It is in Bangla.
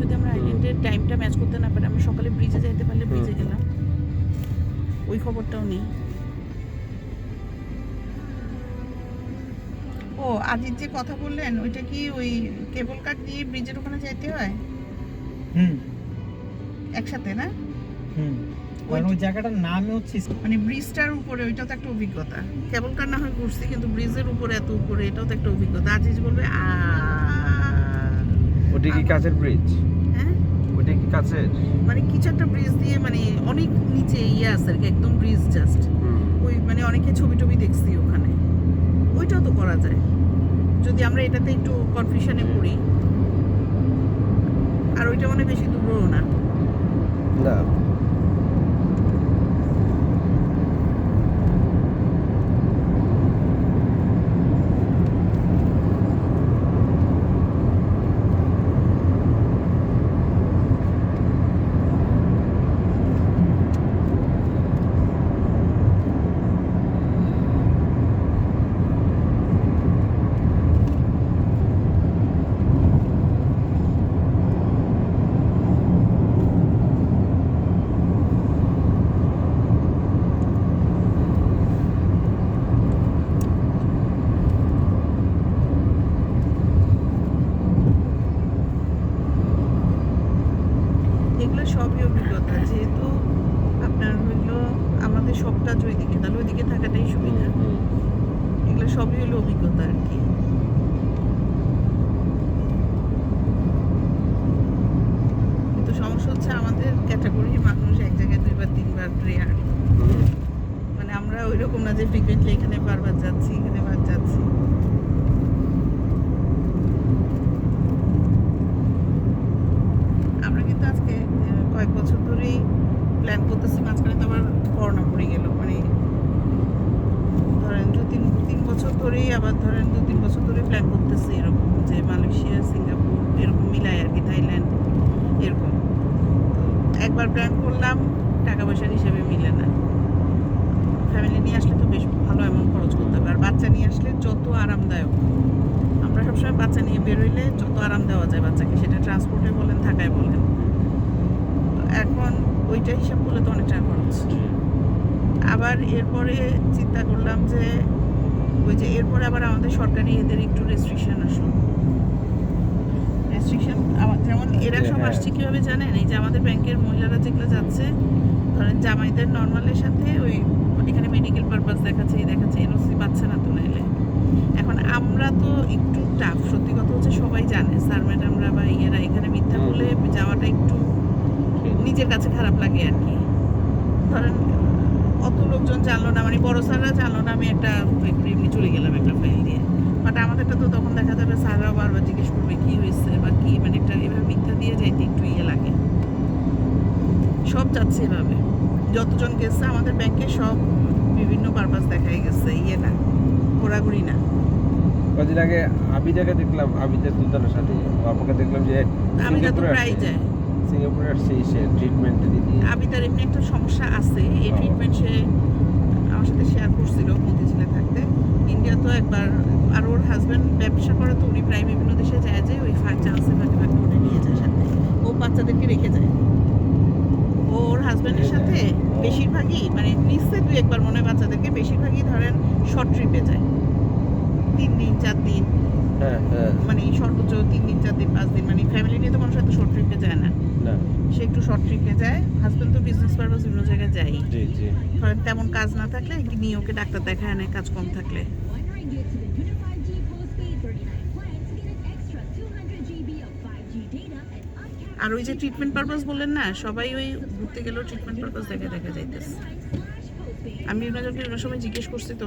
যদি আমরা আইল্যান্ডের টাইমটা ম্যাচ করতে না পারি, আমরা সকালে ব্রিজে যাইতে পারলে ব্রিজে গেলাম, ওই খবরটাও নেই। ও আজিজ যে কথা বললেন ওইটা কি ওই কেবল কার দিয়ে ব্রিজের ওখানে যাইতে হয়? একসাথে না? ওই জায়গাটার নামই হচ্ছে মানে ব্রিজটার উপরে, ওইটাও তো একটা অভিজ্ঞতা। কেবল কার না হয় ঘুরছি, কিন্তু ব্রিজের উপরে এত উপরে, এটাও তো একটা অভিজ্ঞতা। আজিজ বলবে ওটা কি কাছের ব্রিজ? হ্যাঁ, ওটা কি কাছের? মানে কিছু একটা ব্রিজ দিয়ে, মানে অনেক নিচে ইয়ে আছে আর কি, একদম ব্রিজ জাস্ট ওই, মানে অনেকে ছবি টবি দেখছি ওখানে। ওইটাও তো করা যায় যদি আমরা এটাতে একটু কনফিউশনে পড়ি। আর ওইটা মানে বেশি দূরও না। না, এগুলো সবই অভিজ্ঞতা। যেহেতু আপনার হইলো আমাদের সব কাজ ওইদিকে, তাহলে ওইদিকে থাকাটাই সুবিধা। এগুলো সবই হলো অভিজ্ঞতা আর কি। কিন্তু সমস্যা হচ্ছে আমাদের ক্যাটাগরির মানুষ এক জায়গায় 2 বার 3 বার রেয়ার। মানে আমরা ওই রকম না যে ফ্রিকুয়েন্টলি এখানে বারবার যাচ্ছি, এখানে বার যাচ্ছি। আমরা কিন্তু আজকে কয়েক বছর ধরেই প্ল্যান করতেছি, মাঝখানে তো আবার করোনা পড়ে গেল। মানে ধরেন 2-3 বছর ধরেই, আবার ধরেন 2-3 বছর ধরে প্ল্যান করতেছি এরকম, যে মালয়েশিয়া, সিঙ্গাপুর এরকম মিলাই আর কি, থাইল্যান্ড এরকম। তো একবার প্ল্যান করলাম, টাকা পয়সার হিসেবে মিলে না। ফ্যামিলি নিয়ে আসলে তো বেশ ভালো অ্যামাউন্ট খরচ করতে হবে, আর বাচ্চা নিয়ে আসলে যত আরামদায়ক। আমরা সবসময় বাচ্চা নিয়ে বেরোইলে যত আরাম দেওয়া যায় বাচ্চাকে, সেটা ট্রান্সপোর্টে বলেন, থাকায় বলেন। এখন ওইটা হিসাব করলে তো অনেক টাকা খরচ। আবার এরপরে চিন্তা করলাম যে ওই যে এরপরে আবার আমাদের সরকারি এদের একটু রেস্ট্রিকশন আসলো। রেস্ট্রিকশন যেমন এরা সব আসছে কীভাবে জানেন? এই যে আমাদের ব্যাংকের মহিলারা যেগুলো যাচ্ছে, ধরেন জামাইদের নর্মালের সাথে ওই এখানে মেডিকেল পারপাস দেখাচ্ছে, এই দেখাচ্ছে, এনওসি পাচ্ছে না তো নাইলে। এখন আমরা তো একটু টাফ, সত্যি কথা হচ্ছে সবাই জানে, স্যার ম্যাডামরা বা ইয়েরা এখানে মিথ্যা বলে যাওয়াটা একটু নিজের কাছে খারাপ লাগে আর কি। ধরেন অত লোকজন জানলো না, মানে বড় স্যাররা জানলো না, আমি একটা এমনি চলে গেলাম একটা ফাইল দিয়ে। বাট আমাদেরটা তো তখন দেখা যাবে স্যাররাও বারবার জিজ্ঞেস করবে কী হয়েছে বা কী, মানে একটা এভাবে মিথ্যা দিয়ে যাইতে একটু ইয়ে লাগে। সব যাচ্ছে এভাবে, যতজন গেছে আমাদের ব্যাংকে সব বিভিন্ন পারপাস দেখাই গেছে, ইয়ে না, ঘোরাঘুরি না। কদিন আগে আবিদাকে দেখলাম, আবিদের সুলতানের সাথে আমাকে দেখলাম যে আবিদা তো প্রায় যায় সিঙ্গাপুরে, আসছে সে ট্রিটমেন্ট দিদি। আবিদার এমনি একটা সমস্যা আছে, এই ট্রিটমেন্ট সে আমার সাথে শেয়ার করছিল মতিঝিলে থাকতে। ইন্ডিয়া তো একবার, আর ওর হাজব্যান্ড ব্যবসা করে, তো উনি প্রায় বিভিন্ন দেশে যায়, যে ওই চান্সে ফাঁকে ফাঁকে ওটা নিয়ে যায় সাথে, ও বাচ্চাদেরকে রেখে যায়। ওর হাজব্যান্ডের সাথে বেশিরভাগই, মানে নিশ্চয় 2-1 মনে হয় বাচ্চাদেরকে, বেশিরভাগই ধরেন শর্ট ট্রিপে যায়, 3 দিন 4 দিন, মানে সর্বোচ্চ 3 দিন 4 দিন 5 দিন, মানে ফ্যামিলি নিয়ে তো মানুষ এত শর্ট ট্রিপে যায় না। সে একটু শর্ট ট্রিপে যায়। হাজব্যান্ড তো বিজনেস পারপাস বিভিন্ন জায়গায় যায়, ধরেন তেমন কাজ না থাকলে নিয়ে ওকে ডাক্তার দেখায় আনে, কাজ কম থাকলে। আর ওই যে ট্রিটমেন্ট পারপাস বললেন না, সবাই ওই ঘুরতে গেলেও ট্রিটমেন্ট পারপাস দেখা যাইতেছে। আমি বিভিন্ন সময় জিজ্ঞেস করছি তো